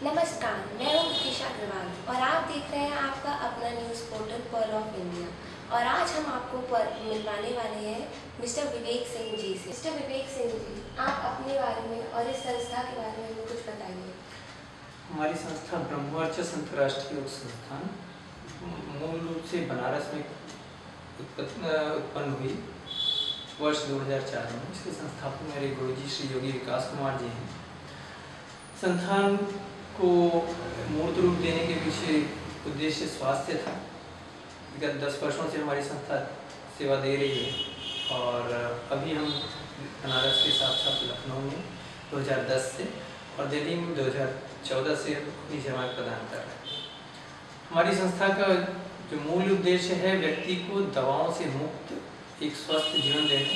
नमस्कार, मैं हूँ मुकेश अग्रवाल और आप देख रहे हैं आपका अपना news portal pearl of India. और आज हम आपको मिलवाने वाले हैं मिस्टर विवेक सिंह जी से। मिस्टर विवेक सिंह जी, आप अपने बारे में और इस संस्था के बारे में हमें कुछ बताइए। हमारी संस्था ब्रह्मवर्चस्व अंतर्राष्ट्रीय योग संस्थान मूल रूप से बनारस में उत्पन्न हुई वर्ष 2004 में। इसके संस्थापक मेरे गुरुजी श्री योगी विकास कुमार जी हैं। संस्थान को मूर्त रूप देने के पीछे उद्देश्य स्वास्थ्य था। विगत 10 वर्षों से हमारी संस्था सेवा दे रही है और अभी हम बनारस के साथ साथ लखनऊ में 2010 से और दिल्ली में 2014 से अपनी सेवाएं प्रदान कर रहे हैं। हमारी संस्था का जो मूल उद्देश्य है व्यक्ति को दवाओं से मुक्त एक स्वस्थ जीवन देना,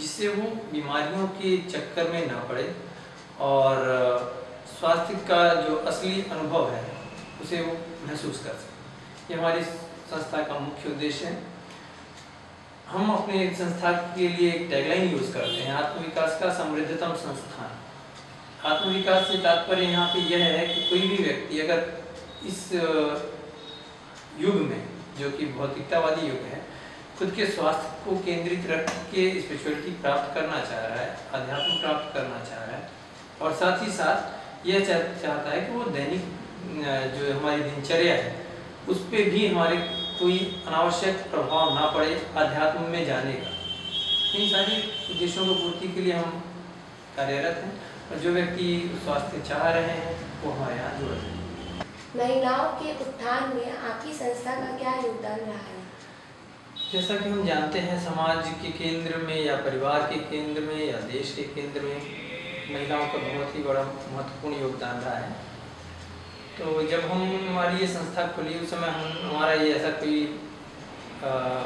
जिससे वो बीमारियों के चक्कर में ना पड़े और स्वास्थ्य का जो असली अनुभव है उसे वो महसूस कर सके। ये हमारी संस्था का मुख्य उद्देश्य है। हम अपने संस्था के लिए एक टैगलाइन यूज करते हैं, आत्मविकास का समृद्धतम संस्थान। आत्मविकास से तात्पर्य यहाँ पे यह है कि कोई भी व्यक्ति अगर इस युग में, जो कि भौतिकतावादी युग है, खुद के स्वास्थ्य को केंद्रित रख के स्पिरिचुअलिटी प्राप्त करना चाह रहा है, अध्यात्म प्राप्त करना चाह रहा है और साथ ही साथ यह चाहता है कि वो दैनिक जो हमारी दिनचर्या है उस पर भी हमारे कोई अनावश्यक प्रभाव ना पड़े अध्यात्म में जाने का। इन सारी उद्देश्यों को पूर्ति के लिए हम कार्यरत हैं और जो व्यक्ति स्वास्थ्य चाह रहे हैं वो हमारे यहाँ जुड़ रहे हैं। महिलाओं के उत्थान में आपकी संस्था का क्या योगदान रहा है? जैसा कि हम जानते हैं, समाज के केंद्र में या परिवार के केंद्र में या देश के केंद्र में महिलाओं का बहुत ही बड़ा महत्वपूर्ण योगदान रहा है। तो जब हमारी ये संस्था खुली उस समय हमारा ये ऐसा कोई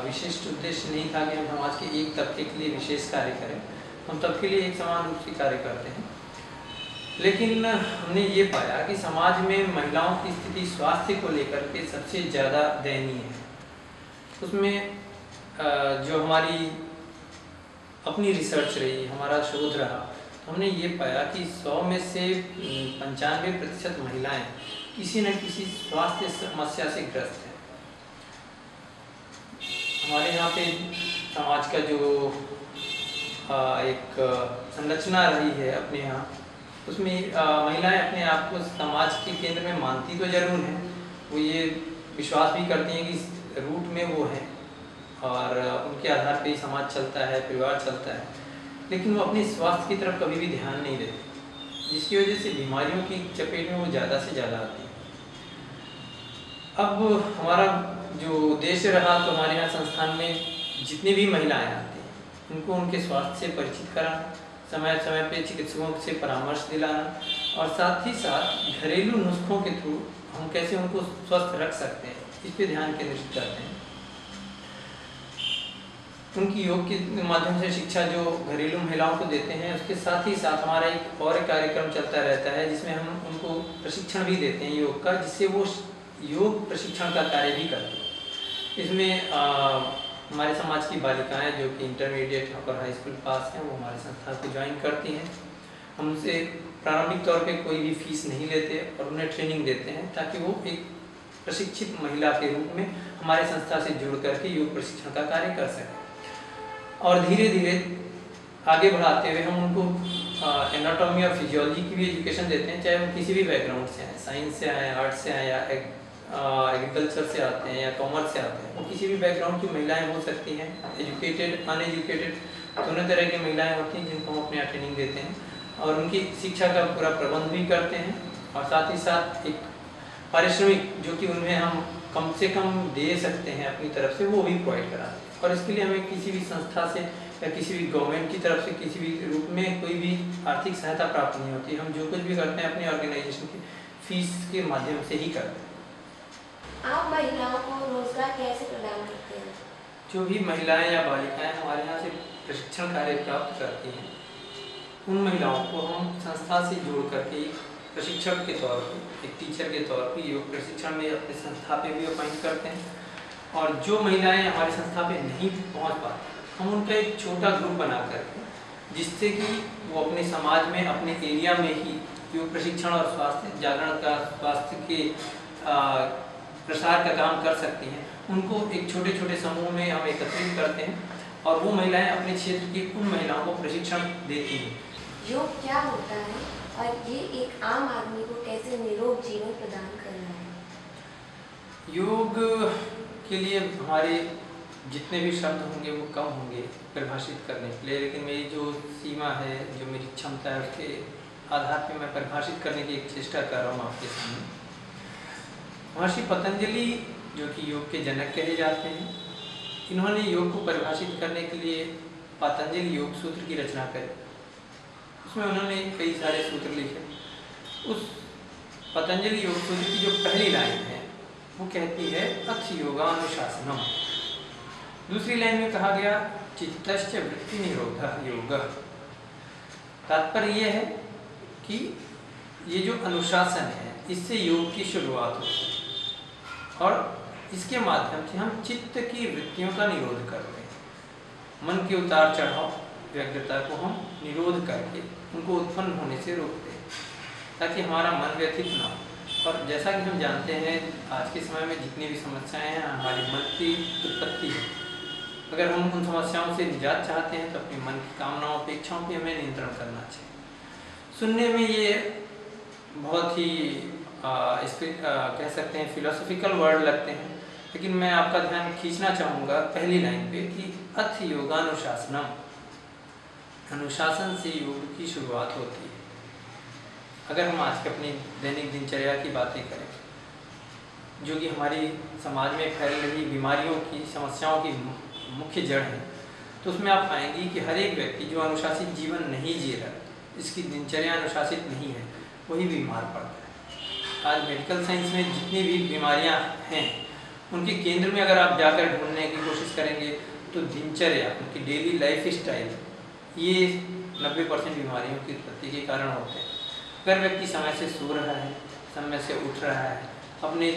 विशिष्ट उद्देश्य नहीं था कि हम समाज के एक तबके के लिए विशेष कार्य करें। हम सबके लिए एक समान रूप से कार्य करते हैं, लेकिन हमने ये पाया कि समाज में महिलाओं की स्थिति स्वास्थ्य को लेकर के सबसे ज़्यादा दयनीय है। उसमें जो हमारी अपनी रिसर्च रही, हमारा शोध रहा, तो हमने ये पाया कि 100 में से 95% महिलाएं किसी न किसी स्वास्थ्य समस्या से ग्रस्त हैं। हमारे यहाँ पे समाज का जो एक संरचना रही है अपने यहाँ, उसमें महिलाएं अपने आप को समाज के केंद्र में मानती तो जरूर हैं, वो ये विश्वास भी करती हैं कि रूट में वो हैं और उनके आधार पे ही समाज चलता है, परिवार चलता है, लेकिन वो अपने स्वास्थ्य की तरफ कभी भी ध्यान नहीं देते, जिसकी वजह से बीमारियों की चपेट में वो ज़्यादा से ज़्यादा आती है। अब हमारा जो उद्देश्य रहा, तो हमारे यहाँ संस्थान में जितनी भी महिलाएं आती हैं उनको उनके स्वास्थ्य से परिचित कराना, समय समय पे चिकित्सकों से परामर्श दिलाना और साथ ही साथ घरेलू नुस्खों के थ्रू हम कैसे उनको स्वस्थ रख सकते हैं, इस पे ध्यान केंद्रित करते हैं। उनकी योग के माध्यम से शिक्षा जो घरेलू महिलाओं को देते हैं, उसके साथ ही साथ हमारा एक और कार्यक्रम चलता रहता है जिसमें हम उनको प्रशिक्षण भी देते हैं योग का, जिससे वो योग प्रशिक्षण का कार्य भी करते हैं। इसमें हमारे समाज की बालिकाएं जो कि इंटरमीडिएट और हाई स्कूल पास हैं, वो हमारे संस्था को ज्वाइन करती हैं। हम उनसे प्रारंभिक तौर पे कोई भी फीस नहीं लेते और उन्हें ट्रेनिंग देते हैं ताकि वो एक प्रशिक्षित महिला के रूप में हमारे संस्था से जुड़ करके योग प्रशिक्षण का कार्य कर सकें। और धीरे धीरे आगे बढ़ाते हुए हम उनको एनाटॉमी और फिजियोलॉजी की भी एजुकेशन देते हैं, चाहे वो किसी भी बैकग्राउंड से आए, साइंस से आए, आर्ट्स से आए या एग्रीकल्चर से आते हैं या कॉमर्स से आते हैं। वो किसी भी बैकग्राउंड की महिलाएं हो सकती हैं, एजुकेटेड, अनएजुकेटेड, दोनों तरह की महिलाएं होती हैं जिनको हम अपने यहाँ ट्रेनिंग देते हैं और उनकी शिक्षा का पूरा प्रबंध भी करते हैं और साथ ही साथ एक पारिश्रमिक जो कि उन्हें हम कम से कम दे सकते हैं अपनी तरफ से, वो भी प्रोवाइड कराते हैं। और इसके लिए हमें किसी भी संस्था से या किसी भी गवर्नमेंट की तरफ से किसी भी रूप में कोई भी आर्थिक सहायता प्राप्त नहीं होती। हम जो कुछ भी करते हैं अपनी ऑर्गेनाइजेशन की फीस के माध्यम से ही करते हैं। आप महिलाओं को रोजगार कैसे प्रदान करते हैं? जो भी महिलाएं या बालिकाएं हमारे यहाँ से प्रशिक्षण कार्य प्राप्त करती हैं, उन महिलाओं को हम संस्था से जोड़ करके प्रशिक्षक के तौर पर, एक टीचर के तौर पर योग प्रशिक्षण में अपने संस्था पे भी अपॉइंट करते हैं। और जो महिलाएं हमारी संस्था पे नहीं पहुंच पाती, हम उनका एक छोटा ग्रुप बना करके, जिससे कि वो अपने समाज में, अपने एरिया में ही योग प्रशिक्षण और स्वास्थ्य जागरण का स्वास्थ्य के प्रसार का काम कर सकती हैं, उनको एक छोटे छोटे समूह में हम एकत्रित करते हैं और वो महिलाएं अपने क्षेत्र की उन महिलाओं को प्रशिक्षण देती हैं। योग क्या होता है और ये एक आम आदमी को कैसे निरोग जीवन प्रदान कर रहा है? योग के लिए हमारे जितने भी शब्द होंगे वो कम होंगे परिभाषित करने के लिए, लेकिन मेरी जो सीमा है, जो मेरी क्षमता है, उसके आधार पर मैं परिभाषित करने की एक चेष्टा कर रहा हूँ आपके सामने। महर्षि पतंजलि, जो कि योग के जनक कहे जाते हैं, इन्होंने योग को परिभाषित करने के लिए पतंजलि योग सूत्र की रचना करी। उसमें उन्होंने कई सारे सूत्र लिखे। उस पतंजलि योग सूत्र की जो पहली लाइन है वो कहती है अथ योगानुशासनम। दूसरी लाइन में कहा गया चित्तश्च वृत्ति निरोधः योग। तात्पर्य यह है कि ये जो अनुशासन है इससे योग की शुरुआत होती है और इसके माध्यम से हम चित्त की वृत्तियों का निरोध करते हैं। मन के उतार चढ़ाव, व्यग्रता को हम निरोध करके उनको उत्पन्न होने से रोकते हैं ताकि हमारा मन व्यथित ना हो। और जैसा कि हम जानते हैं आज के समय में जितनी भी समस्याएं हैं हमारी मन की उत्पत्ति है। अगर हम उन समस्याओं से निजात चाहते हैं तो अपने मन की कामनाओं, अपेक्षाओं पर हमें नियंत्रण करना चाहिए। सुनने में ये बहुत ही कह सकते हैं फिलोसॉफिकल वर्ड लगते हैं, लेकिन मैं आपका ध्यान खींचना चाहूँगा पहली लाइन पे कि अथ योगानुशासनम। अनुशासन से योग की शुरुआत होती है। अगर हम आज के अपनी दैनिक दिनचर्या की बातें करें, जो कि हमारी समाज में फैल रही बीमारियों की, समस्याओं की मुख्य जड़ है, तो उसमें आप पाएंगी कि हर एक व्यक्ति जो अनुशासित जीवन नहीं जी रहा, इसकी दिनचर्या अनुशासित नहीं है, वही बीमार पड़ता है। आज मेडिकल साइंस में जितनी भी बीमारियां हैं उनके केंद्र में अगर आप जाकर ढूंढने की कोशिश करेंगे तो दिनचर्या, उनकी डेली लाइफ स्टाइल, ये 90% बीमारियों की उत्पत्ति के कारण होते हैं। अगर व्यक्ति समय से सो रहा है, समय से उठ रहा है, अपने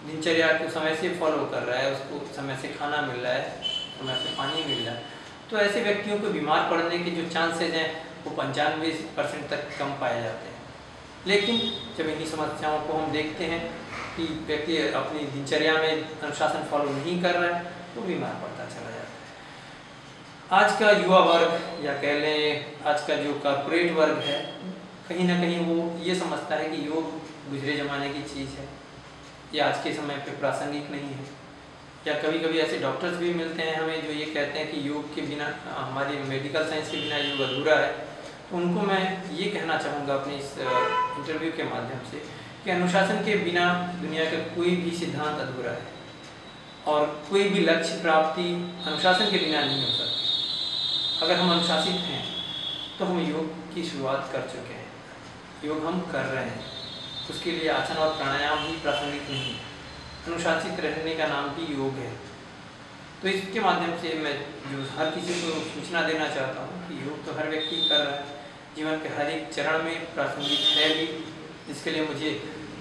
दिनचर्या को समय से फॉलो कर रहा है, उसको समय से खाना मिल रहा है, समय से पानी मिल रहा है, तो ऐसे व्यक्तियों को बीमार पड़ने के जो चांसेज हैं वो 95% तक कम पाए जाते हैं। लेकिन जब इन्हीं समस्याओं को हम देखते हैं कि व्यक्ति अपनी दिनचर्या में अनुशासन फॉलो नहीं कर रहा है तो बीमार पड़ता चला जाता है। आज का युवा वर्ग या कह लें आज का जो कॉर्पोरेट वर्ग है, कहीं ना कहीं वो ये समझता है कि योग गुजरे ज़माने की चीज़ है, ये आज के समय पे प्रासंगिक नहीं है। या कभी कभी ऐसे डॉक्टर्स भी मिलते हैं हमें जो ये कहते हैं कि योग के बिना, हमारी मेडिकल साइंस के बिना योग अधूरा है। तो उनको मैं ये कहना चाहूँगा अपने इस इंटरव्यू के माध्यम से कि अनुशासन के बिना दुनिया का कोई भी सिद्धांत अधूरा है और कोई भी लक्ष्य प्राप्ति अनुशासन के बिना नहीं हो सकती। अगर हम अनुशासित हैं तो हम योग की शुरुआत कर चुके हैं, योग हम कर रहे हैं, उसके लिए आसन और प्राणायाम ही प्रासंगिक नहीं है। अनुशासित रहने का नाम भी योग है। तो इसके माध्यम से मैं जो हर किसी को सूचना देना चाहता हूँ कि योग तो हर व्यक्ति कर रहा है, जीवन के हर एक चरण में प्रासंगिक है भी। इसके लिए मुझे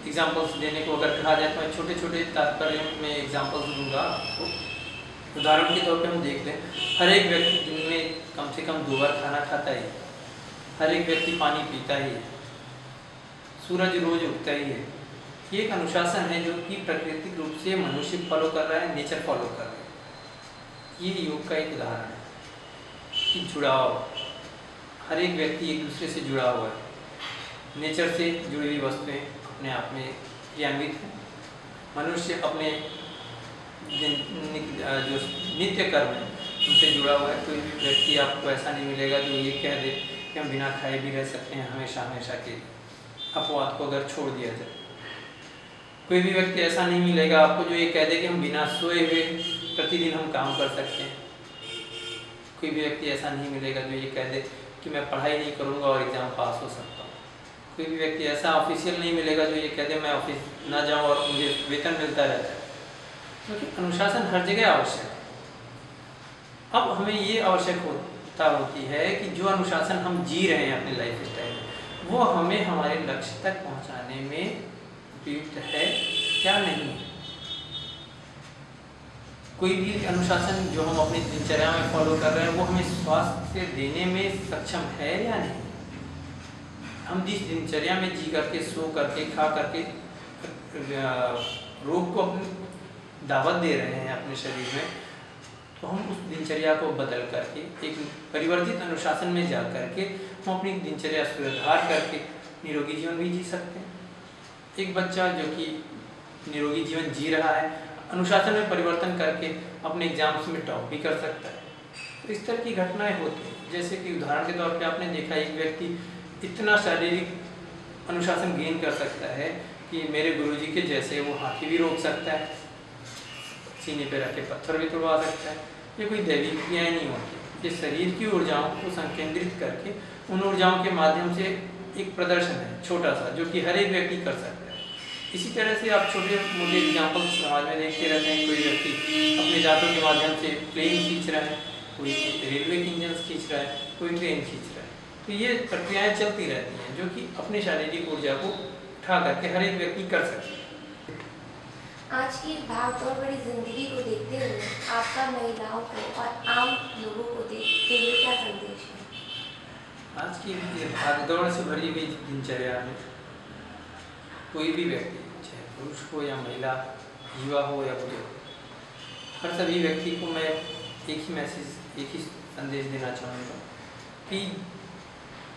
एग्जाम्पल्स देने को अगर कहा जाए तो मैं छोटे छोटे तात्पर्य में एग्जाम्पल्स दूंगा आपको। उदाहरण के तौर पे हम देख लें, हर एक व्यक्ति दिन में कम से कम 2 बार खाना खाता ही है, हर एक व्यक्ति पानी पीता ही है, सूरज रोज उगता ही है। ये एक अनुशासन है जो कि प्राकृतिक रूप से मनुष्य फॉलो कर रहा है, नेचर फॉलो कर रहा है। ये योग का एक उदाहरण है कि जुड़ाव, हर एक व्यक्ति एक दूसरे से जुड़ा हुआ है, नेचर से जुड़ी हुई वस्तुएं अपने आप में क्रियान्वित हैं। मनुष्य अपने जो नित्य कर्म है उनसे जुड़ा हुआ है। कोई भी व्यक्ति आपको ऐसा नहीं मिलेगा जो ये कह दे कि हम बिना खाए भी रह सकते हैं हमेशा हमेशा के, अपवाद को अगर छोड़ दिया जाए। कोई भी व्यक्ति ऐसा नहीं मिलेगा आपको जो ये कह दे कि हम बिना सोए हुए प्रतिदिन हम काम कर सकते हैं। कोई भी व्यक्ति ऐसा नहीं मिलेगा जो ये कह दे कि मैं पढ़ाई नहीं करूँगा और एग्ज़ाम पास हो सकता हूँ। कोई भी व्यक्ति ऐसा ऑफिशियल नहीं मिलेगा जो ये कह दे मैं ऑफिस ना जाऊँ और मुझे वेतन मिलता रहता है। क्योंकि अनुशासन हर जगह आवश्यक है। अब हमें ये आवश्यकता होती है कि जो अनुशासन हम जी रहे हैं अपने लाइफ स्टाइल में वो हमें हमारे लक्ष्य तक पहुँचाने में उपयुक्त है क्या नहीं। कोई भी अनुशासन जो हम अपनी दिनचर्या में फॉलो कर रहे हैं वो हमें स्वास्थ्य देने में सक्षम है या नहीं। हम जिस दिनचर्या में जी करके, सो करके, खा करके रोग को अपनी दावत दे रहे हैं अपने शरीर में, तो हम उस दिनचर्या को बदल करके एक परिवर्तित अनुशासन में जा करके हम अपनी दिनचर्या सुधार करके निरोगी जीवन भी जी सकते हैं। एक बच्चा जो कि निरोगी जीवन जी रहा है, अनुशासन में परिवर्तन करके अपने एग्जाम्स में टॉप भी कर सकता है। तो इस तरह की घटनाएं होती हैं। जैसे कि उदाहरण के तौर पे आपने देखा एक व्यक्ति इतना शारीरिक अनुशासन गेन कर सकता है कि मेरे गुरुजी के जैसे वो हाथी भी रोक सकता है, सीने पे रख के पत्थर भी तोड़वा सकता है। ये कोई दैवी क्रियाएं नहीं होती, ये शरीर की ऊर्जाओं को संकेंद्रित करके उन ऊर्जाओं के माध्यम से एक प्रदर्शन है छोटा सा, जो कि हर एक व्यक्ति कर सकता है। इसी तरह से आप छोटे मोटे एग्जाम्पल समाज में देखते रहते हैं। कोई व्यक्ति अपने दांतों के माध्यम से प्लेन खींच रहा है, कोई रेलवे के इंजन खींच रहा है, कोई ट्रेन खींच रहा है। तो ये प्रक्रियाएं चलती रहती हैं जो कि अपने शारीरिक ऊर्जा को उठा करके हर एक व्यक्ति कर सकता है। आज की भागदौड़ भरी जिंदगी को देखते हुए आपका महिलाओं को और आम लोगों को देखते हुए क्या संदेश है? आज की भागदौड़ से भरी हुई दिनचर्या में कोई भी व्यक्ति, चाहे पुरुष हो या महिला, युवा हो या बुजुर्ग, हर सभी व्यक्ति को मैं एक ही मैसेज, एक ही संदेश देना चाहूँगा कि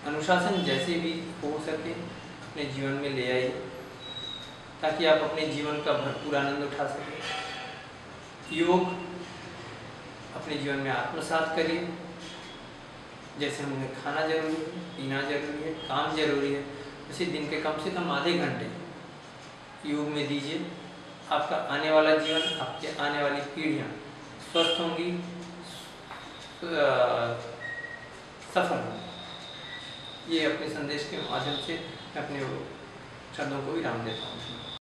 अनुशासन जैसे भी हो सके अपने जीवन में ले आइए, ताकि आप अपने जीवन का भरपूर आनंद उठा सकें। योग अपने जीवन में आत्मसात करिए। जैसे हमें खाना जरूरी है, पीना जरूरी है, काम जरूरी है, उसी दिन के कम से कम आधे घंटे योग में दीजिए। आपका आने वाला जीवन, आपके आने वाली पीढ़ियाँ स्वस्थ होंगी, सफल होंगी। ये अपने संदेश के माध्यम से मैं अपने शब्दों को विराम देता हूँ।